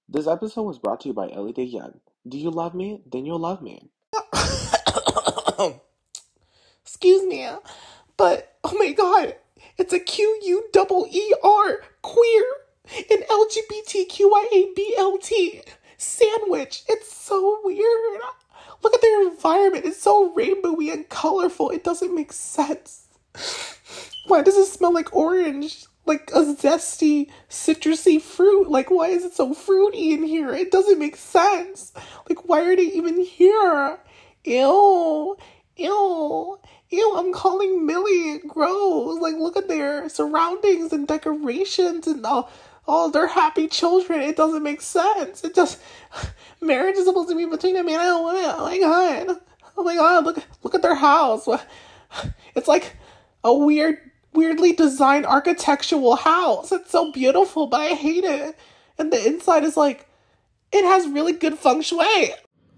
This episode was brought to you by Ellie Yan. Do you love me? Then you'll love me. Excuse me, but oh my god, it's a QUEER, queer, an LGBTQIABLT sandwich. It's so weird. Look at their environment. It's so rainbowy and colorful. It doesn't make sense. Why does it smell like orange? Like a zesty, citrusy fruit. Like, why is it so fruity in here? It doesn't make sense. Like, why are they even here? Ew. Ew. Ew, I'm calling Millie. Gross. Like, look at their surroundings and decorations and all their happy children. It doesn't make sense. It just... Marriage is supposed to be between a man and a woman. Oh my god. Oh my god, look at their house. It's like a weirdly designed architectural house. It's so beautiful, but I hate it. And the inside is like, it has really good feng shui.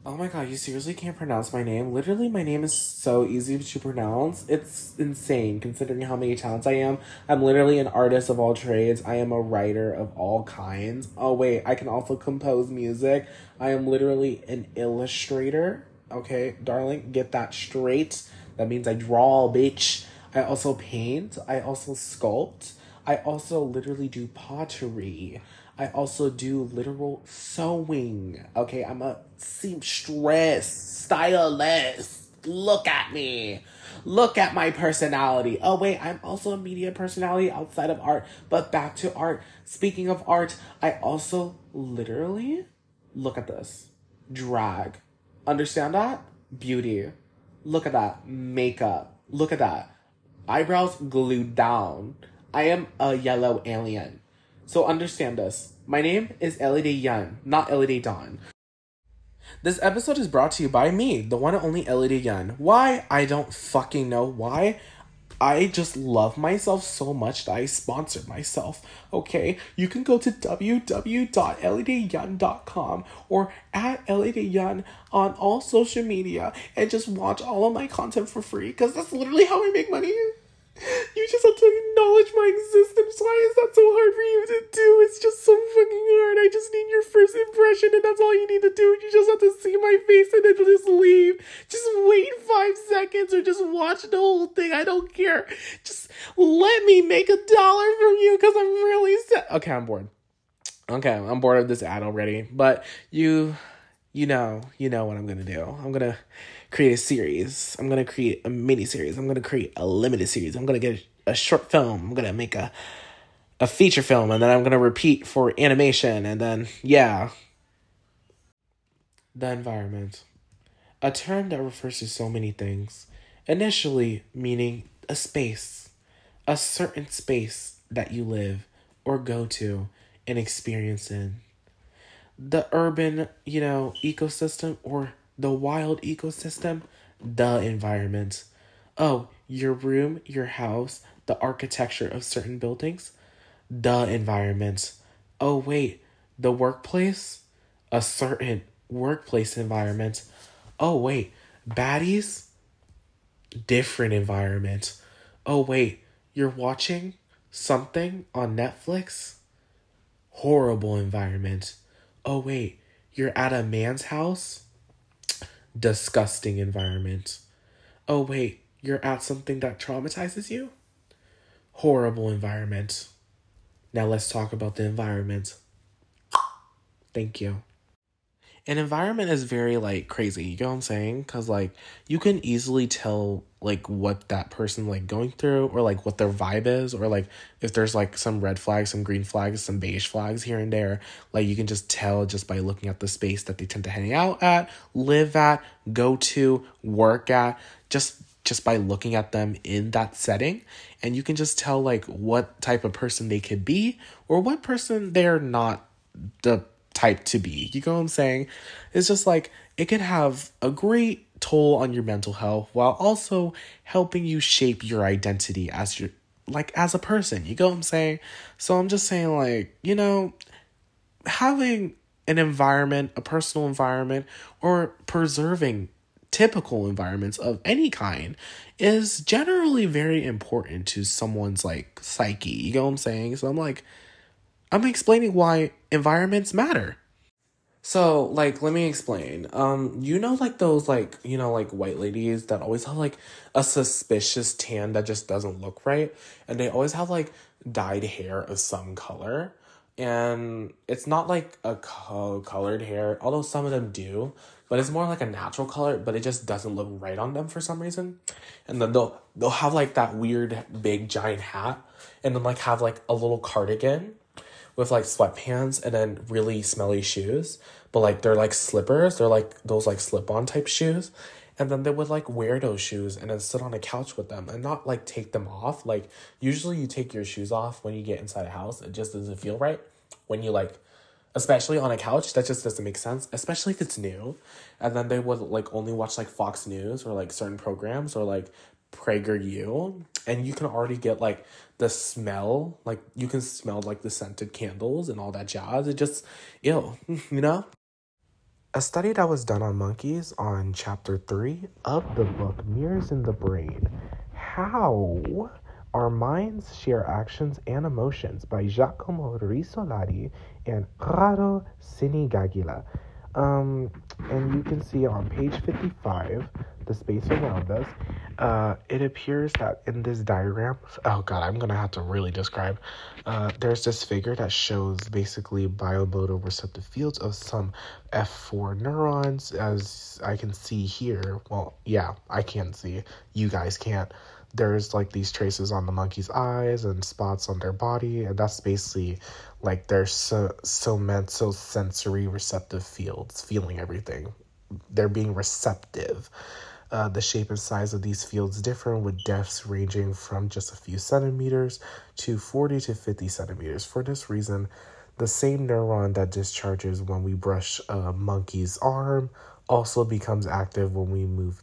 Oh my god, you seriously can't pronounce my name? Literally, my name is so easy to pronounce. It's insane considering how many talents I am. I'm literally an artist of all trades. I am a writer of all kinds. Oh wait, I can also compose music. I am literally an illustrator. Okay, darling, get that straight. That means I draw, bitch. I also paint. I also sculpt. I also literally do pottery. I also do literal sewing. Okay, I'm a seamstress, stylist. Look at me. Look at my personality. Oh, wait, I'm also a media personality outside of art. But back to art. Speaking of art, I also literally, look at this, drag. Understand that? Beauty. Look at that. Makeup. Look at that. Eyebrows glued down. I am a yellow alien. So understand this. My name is Ellie Yan, not Ellie Dawn. This episode is brought to you by me, the one and only Ellie Yan. Why? I don't fucking know why. I just love myself so much that I sponsor myself, okay? You can go to www.elliedayan.com or at @elliedayan on all social media and just watch all of my content for free, because that's literally how I make money. You just have to acknowledge my existence. Why is that so hard for you to do? It's just so fucking hard. I just need your first impression, and that's all you need to do. You just have to see my face and then just leave. Just wait 5 seconds or just watch the whole thing. I don't care. Just let me make $1 from you, because I'm really sad. Okay, I'm bored. Okay, I'm bored of this ad already. But you know what I'm gonna do. I'm gonna create a series. I'm gonna create a mini series. I'm gonna create a limited series. I'm gonna get a short film. I'm gonna make a feature film, and then I'm gonna repeat for animation, and then yeah. The environment. A term that refers to so many things. Initially meaning a space. A certain space that you live or go to and experience in. The urban, ecosystem or the wild ecosystem, the environment. Oh, your room, your house, the architecture of certain buildings, the environment. Oh, wait, the workplace, a certain workplace environment. Oh, wait, baddies, different environment. Oh, wait, you're watching something on Netflix, horrible environment. Oh, wait, you're at a man's house? Disgusting environment. Oh, wait, you're at something that traumatizes you? Horrible environment. Now let's talk about the environment. Thank you. An environment is very, crazy, you know what I'm saying? Because, you can easily tell, what that person, going through, or, what their vibe is, or, if there's, some red flags, some green flags, some beige flags here and there, you can just tell just by looking at the space that they tend to hang out at, live at, go to, work at, just by looking at them in that setting, and you can just tell, what type of person they could be, or what person they're not the type to be. You know what I'm saying? It's just it could have a great toll on your mental health while also helping you shape your identity as as a person. You know what I'm saying? So I'm just saying having an environment, a personal environment, or preserving typical environments of any kind is generally very important to someone's psyche. You know what I'm saying? So I'm explaining why environments matter. So, like, let me explain. Like those, like, like white ladies that always have, like, a suspicious tan that just doesn't look right. And they always have, like, dyed hair of some color. And it's not, like, a colored hair, although some of them do. But it's more like a natural color, but it just doesn't look right on them for some reason. And then they'll have, like, that weird, big, giant hat. And then, like, have, like, a little cardigan with like sweatpants and then really smelly shoes. But like they're like slippers. They're like those like slip-on type shoes. And then they would like wear those shoes and then sit on a couch with them and not like take them off. Like usually you take your shoes off when you get inside a house. It just doesn't feel right. When you like, especially on a couch, that just doesn't make sense, especially if it's new. And then they would like only watch like Fox News or like certain programs or like PragerU, and you can already get like the smell, like you can smell like the scented candles and all that jazz. It just, ew, you know? A study that was done on monkeys on chapter 3 of the book Mirrors in the Brain. How Our Minds Share Actions and Emotions by Giacomo Risolati and Rado Sinigagila. And you can see on page 55, the space around us. It appears that in this diagram, oh god, I'm gonna have to really describe. There's this figure that shows basically biomotor receptive fields of some F4 neurons, as I can see here. Well, yeah, I can see. You guys can't. There's like these traces on the monkey's eyes and spots on their body, and that's basically like their sensory receptive fields, feeling everything. They're being receptive. The shape and size of these fields differ, with depths ranging from just a few centimeters to 40 to 50 centimeters. For this reason, the same neuron that discharges when we brush a monkey's arm also becomes active when we move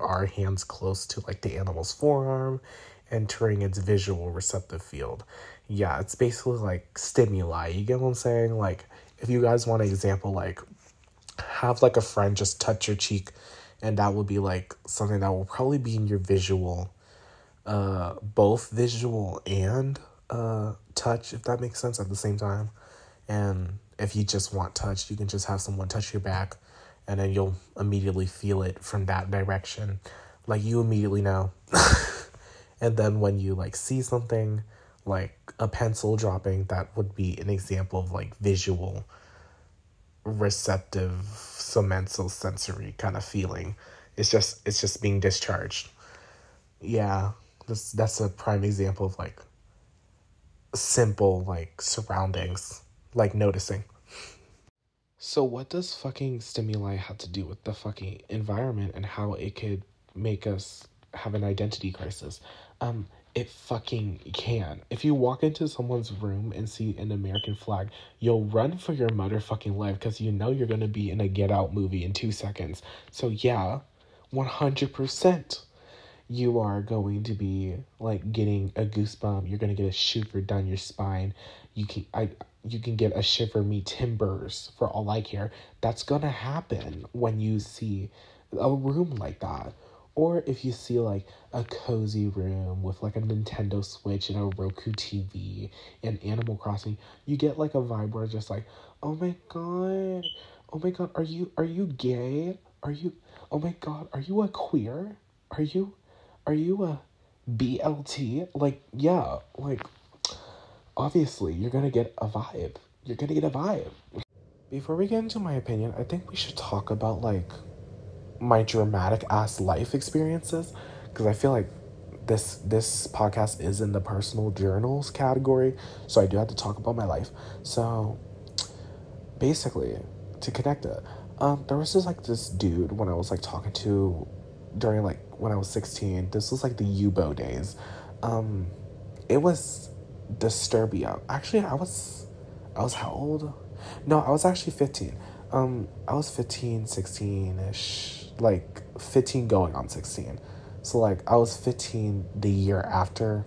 our hands close to like the animal's forearm, entering its visual receptive field. Yeah, it's basically like stimuli. You get what I'm saying? Like, if you guys want an example, like, have like a friend just touch your cheek, and that will be like something that will probably be in your visual, both visual and touch, if that makes sense, at the same time. And if you just want touch, you can just have someone touch your back, and then you'll immediately feel it from that direction. Like, you immediately know. And then when you like see something like a pencil dropping, that would be an example of like visual receptive sensory kind of feeling. It's just being discharged. Yeah, that's a prime example of like simple like surroundings, like noticing. So what does fucking stimuli have to do with the fucking environment and how it could make us have an identity crisis? It fucking can. If you walk into someone's room and see an American flag, you'll run for your motherfucking life because you know you're gonna be in a Get Out movie in 2 seconds. So yeah, 100%. You are going to be like getting a goosebump. You're gonna get a shiver down your spine. You can get a shiver me timbers for all I care. That's gonna happen when you see a room like that. Or if you see like a cozy room with like a Nintendo Switch and a Roku TV and Animal Crossing, you get like a vibe where it's just like, oh my god, are you gay? Oh my god, are you a queer? Are you a BLT? Like, yeah, like, obviously, you're gonna get a vibe. You're gonna get a vibe. Before we get into my opinion, I think we should talk about, like, my dramatic ass life experiences, because I feel like this podcast is in the personal journals category, so I do have to talk about my life. So, basically, to connect it, there was this dude when I was, like, talking to during, like, when I was 16. This was, like, the Yubo days. It was Disturbia. Actually, I was how old? No, I was actually 15. I was 15, 16-ish, like, 15 going on 16. So, like, I was 15 the year after,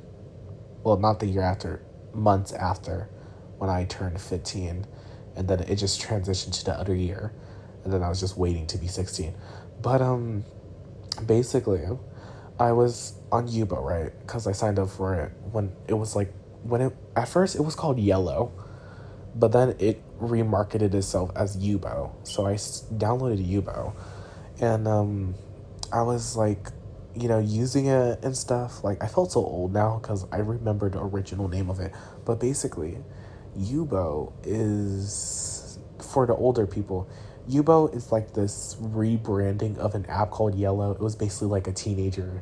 well, not the year after, months after, when I turned 15, and then it just transitioned to the other year, and then I was just waiting to be 16. But, basically, I was on Yubo, right? Because I signed up for it when it was like, at first it was called Yellow. but then it remarketed itself as Yubo. So I downloaded Yubo, and I was like, using it and stuff. Like, I felt so old now because I remembered the original name of it. But basically, Yubo is, for the older people, Yubo is like this rebranding of an app called Yellow. It was basically like a teenager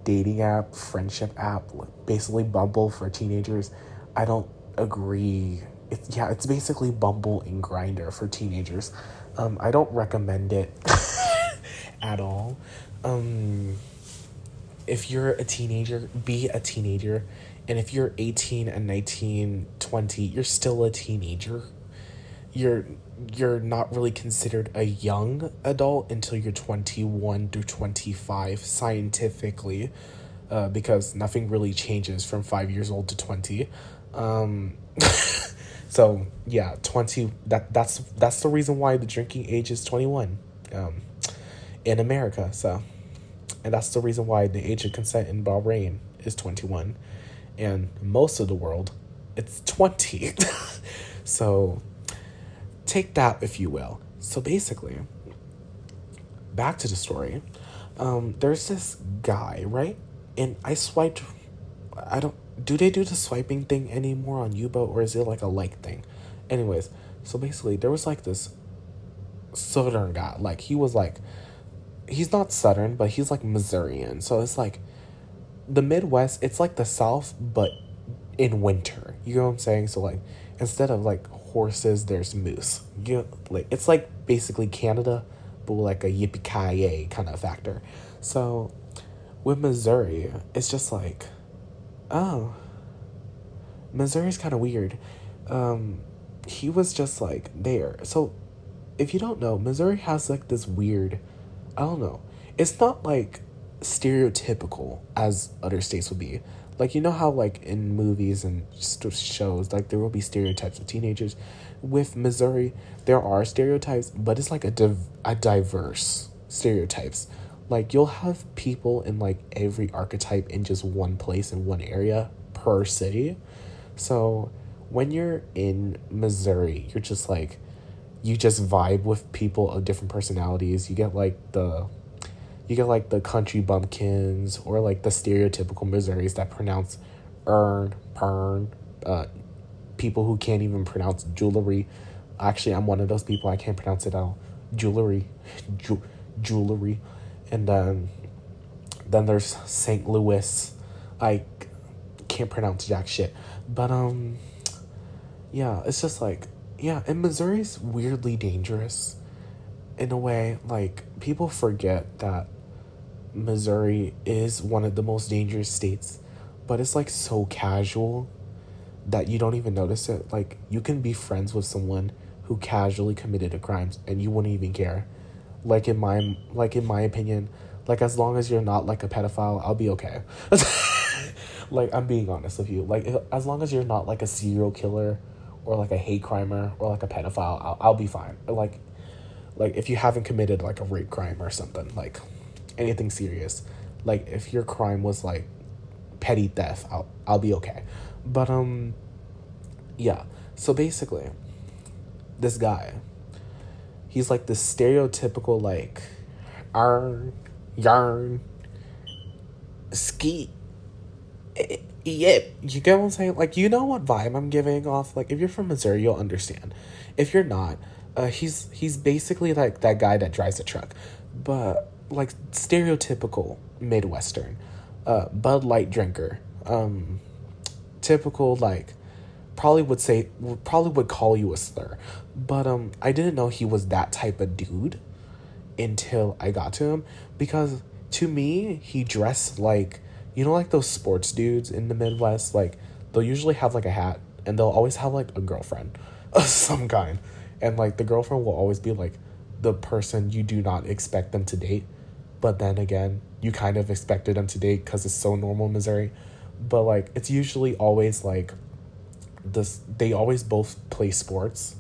dating app, friendship app, basically Bumble for teenagers. I don't agree. It's basically Bumble and Grindr for teenagers. I don't recommend it at all. If you're a teenager, be a teenager. And if you're 18 and 19, 20, you're still a teenager. You're not really considered a young adult until you're 21 to 25 scientifically, because nothing really changes from 5 years old to 20. So yeah, 20. That's the reason why the drinking age is 21, in America. So, and that's the reason why the age of consent in Bahrain is 21, and most of the world, it's 20. So, take that if you will. So basically, back to the story. There's this guy, right? And I swiped. Do they do the swiping thing anymore on Yubo, or is it like a like thing? Anyways, so basically there was like this southern guy. Like, he's not southern, but he's like Missourian. So it's like the Midwest, it's like the South, but in winter. You know what I'm saying? So like, instead of like horses, there's moose. Like, it's like basically Canada, but like a yippee-ki-yay kind of factor. So with Missouri, it's just like, oh, Missouri's kind of weird. He was just like there. So if you don't know, Missouri has like this weird, I don't know. It's not like stereotypical as other states would be. Like, you know how like in movies and shows, like there will be stereotypes of teenagers. With Missouri, there are stereotypes, but it's like a diverse stereotypes. Like, you'll have people in like every archetype in just one place in one area per city. So when you're in Missouri, you're just like, you just vibe with people of different personalities. You get like the country bumpkins, or like the stereotypical Missouris that pronounce pern, people who can't even pronounce jewelry. Actually, I'm one of those people. I can't pronounce it out. Jewelry. And then there's St. Louis. I can't pronounce jack shit. But yeah, it's just like, yeah, and Missouri's weirdly dangerous in a way. Like, people forget that Missouri is one of the most dangerous states, but it's like so casual that you don't even notice it. Like, you can be friends with someone who casually committed a crime and you wouldn't even care. Like, in my opinion, like, as long as you're not like a pedophile, I'll be okay. Like, I'm being honest with you. Like, as long as you're not like a serial killer or like a hate crimer or like a pedophile, I'll be fine. Like if you haven't committed like a rape crime or something, like anything serious, like if your crime was like petty theft, I'll be okay. But yeah. So basically, this guy, he's like this stereotypical like yarn ski. Yeah, you get what I'm saying? Like, you know what vibe I'm giving off? Like, if you're from Missouri, you'll understand. If you're not, he's basically like that guy that drives a truck, but like stereotypical Midwestern, Bud Light drinker, typical, like, probably would call you a slur, but I didn't know he was that type of dude until I got to him, because to me, he dressed like, you know, like those sports dudes in the Midwest. Like, they'll usually have like a hat, and they'll always have like a girlfriend of some kind, and like the girlfriend will always be like the person you do not expect them to date, but then again, you kind of expected them to date because it's so normal in Missouri. But like, it's usually always like this, they always both play sports,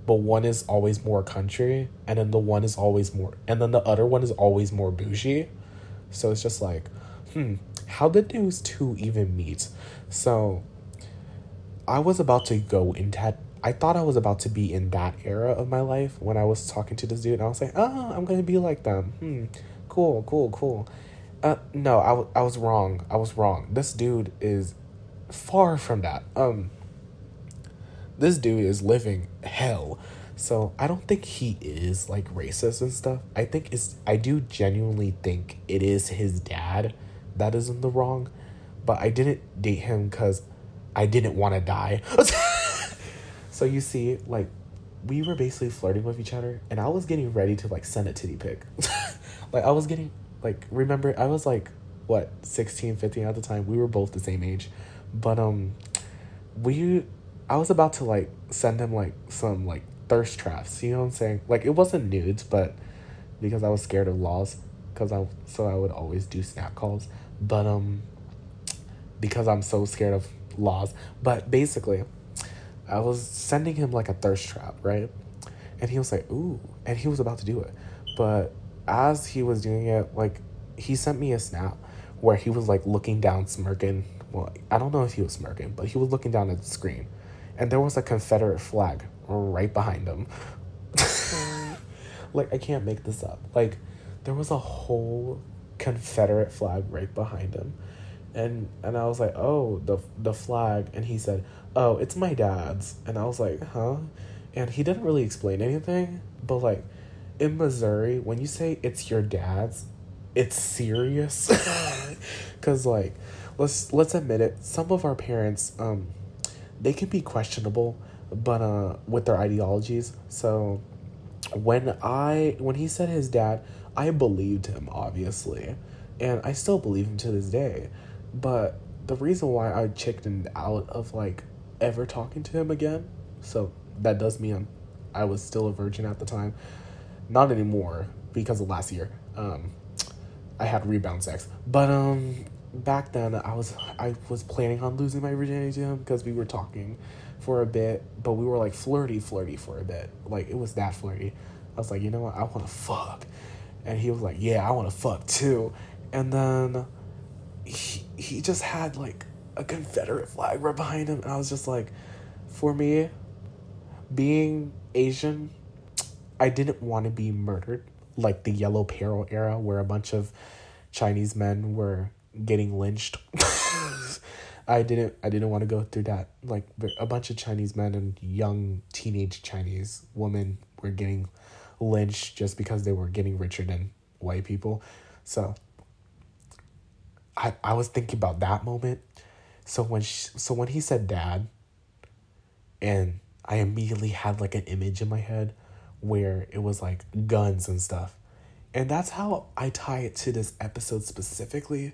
but one is always more country, and then the one is always more, and then the other one is always more bougie. So it's just like, how did those two even meet? So I was about to go into I thought I was about to be in that era of my life when I was talking to this dude, and I was like, oh, I'm gonna be like them. Cool, cool, cool. No, I was wrong. I was wrong. This dude is far from that. This dude is living hell. So I don't think he is like racist and stuff. I do genuinely think it is his dad that is in the wrong. But I didn't date him because I didn't want to die. So you see, like, we were basically flirting with each other, and I was getting ready to like send a titty pic. Like I was getting like, remember, I was like, what, 16, 15 at the time. We were both the same age. But I was about to like send him like some like thirst traps, you know what I'm saying? Like, it wasn't nudes, but because I was scared of laws, so I would always do snap calls. But because I'm so scared of laws. But basically, I was sending him like a thirst trap, right? And he was like, ooh, and he was about to do it. But as he was doing it, like, he sent me a snap where he was like looking down, smirking. Well, I don't know if he was smirking, but he was looking down at the screen. And there was a Confederate flag right behind him. Like, I can't make this up. Like, there was a whole Confederate flag right behind him. And I was like, oh, the flag. And he said, oh, it's my dad's. And I was like, huh? And he didn't really explain anything. But, like, in Missouri, when you say it's your dad's, it's serious. Because, like, let's admit it. Some of our parents, they can be questionable, but with their ideologies. So when he said his dad, I believed him, obviously. And I still believe him to this day. But the reason why I chickened out of, like, ever talking to him again, so that does mean I was still a virgin at the time. Not anymore, because of last year. I had rebound sex. But, back then, I was planning on losing my virginity to him because we were talking for a bit, but we were, like, flirty for a bit. Like, it was that flirty. I was like, you know what? I want to fuck. And he was like, yeah, I want to fuck, too. And then he just had like a Confederate flag right behind him, and I was just like, for me, being Asian, I didn't want to be murdered like the Yellow Peril era where a bunch of Chinese men were getting lynched. I didn't want to go through that. Like, a bunch of Chinese men and young teenage Chinese women were getting lynched just because they were getting richer than white people. So I was thinking about that moment. So when he said dad, and I immediately had like an image in my head where it was like guns and stuff. And that's how I tie it to this episode specifically,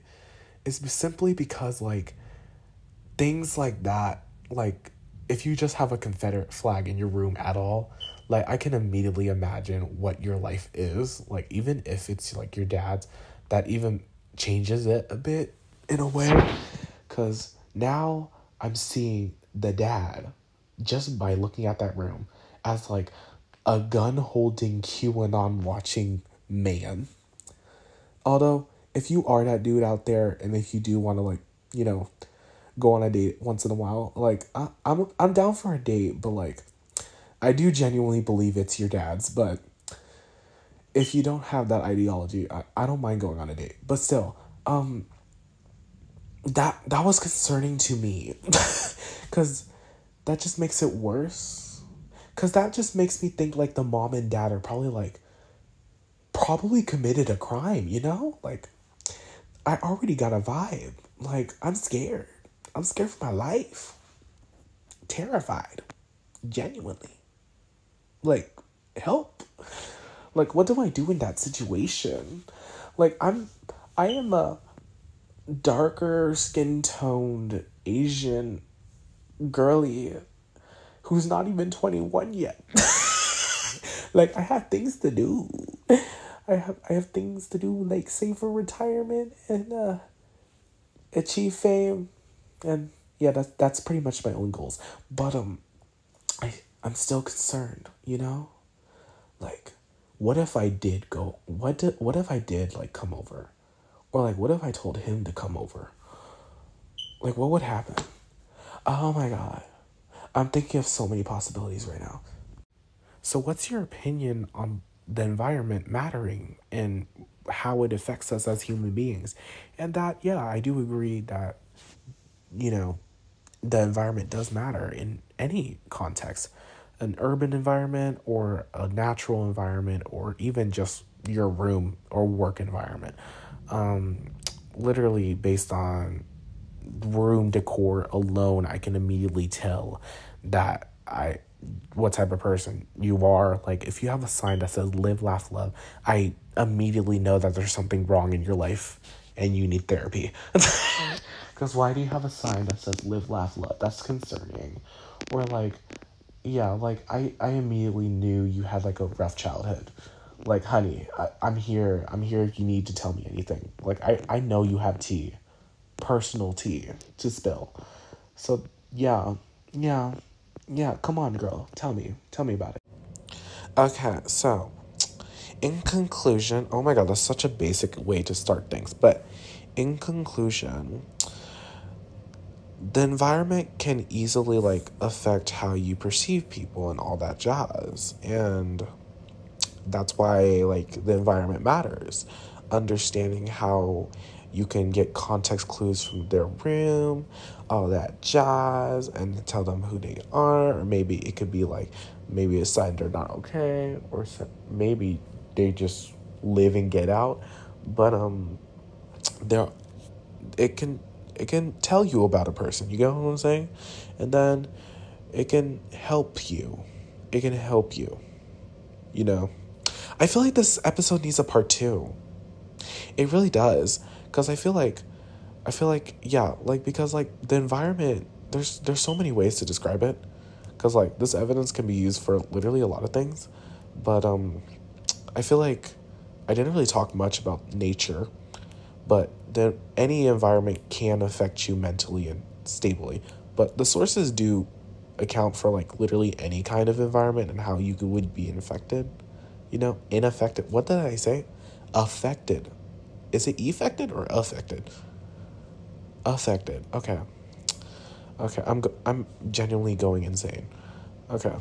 is simply because, like, things like that, like, if you just have a Confederate flag in your room at all, like, I can immediately imagine what your life is. Like, even if it's like your dad's, that even changes it a bit in a way, because now I'm seeing the dad, just by looking at that room, as like a gun holding QAnon watching man. Although, if you are that dude out there, and if you do want to, like, you know, go on a date once in a while, like, I'm down for a date, but, like, I do genuinely believe it's your dad's. But if you don't have that ideology, I don't mind going on a date. But still, that was concerning to me. Because that just makes it worse. Because that just makes me think, like, the mom and dad are probably committed a crime, you know? Like, I already got a vibe. Like, I'm scared. I'm scared for my life. Terrified. Genuinely. Like, help. Like, what do I do in that situation? Like, I am a darker skin-toned Asian girly who's not even 21 yet. Like, I have things to do. I have things to do, like, save for retirement and achieve fame. And yeah, that's pretty much my own goals. But I'm still concerned, you know? Like, what if I did go, what if I did, like, come over? Or, like, what if I told him to come over? Like, what would happen? Oh my god. I'm thinking of so many possibilities right now. So, what's your opinion on the environment mattering and how it affects us as human beings? And that, yeah, I do agree that, you know, the environment does matter in any context, an urban environment or a natural environment or even just your room or work environment. Um, Literally, based on room decor alone, I can immediately tell that what type of person you are. Like, if you have a sign that says live, laugh, love, I immediately know that there's something wrong in your life and you need therapy. Because why do you have a sign that says live, laugh, love? That's concerning. Or like, yeah, like I immediately knew you had like a rough childhood. Like, honey, I'm here. I'm here if you need to tell me anything. Like, I know you have tea, personal tea to spill. So, yeah, yeah, yeah, come on, girl. Tell me about it. Okay, so, in conclusion, oh my god, that's such a basic way to start things. But, in conclusion, the environment can easily, like, affect how you perceive people and all that jazz. And that's why, like, the environment matters. Understanding how you can get context clues from their room, all that jazz, and tell them who they are. Or maybe it could be like, maybe a sign they're not okay, or maybe they just live and get out. But there, it can tell you about a person. You get what I'm saying? And then it can help you. It can help you. You know, I feel like this episode needs a part 2. It really does, because I feel like, yeah, like, because, like, the environment, there's so many ways to describe it, because, like, this evidence can be used for literally a lot of things, but, I feel like I didn't really talk much about nature, but any environment can affect you mentally and stably, but the sources do account for, like, literally any kind of environment and how you would be infected, inaffected. What did I say? Affected. Is it affected or affected? Affected. Okay. I'm genuinely going insane. Okay.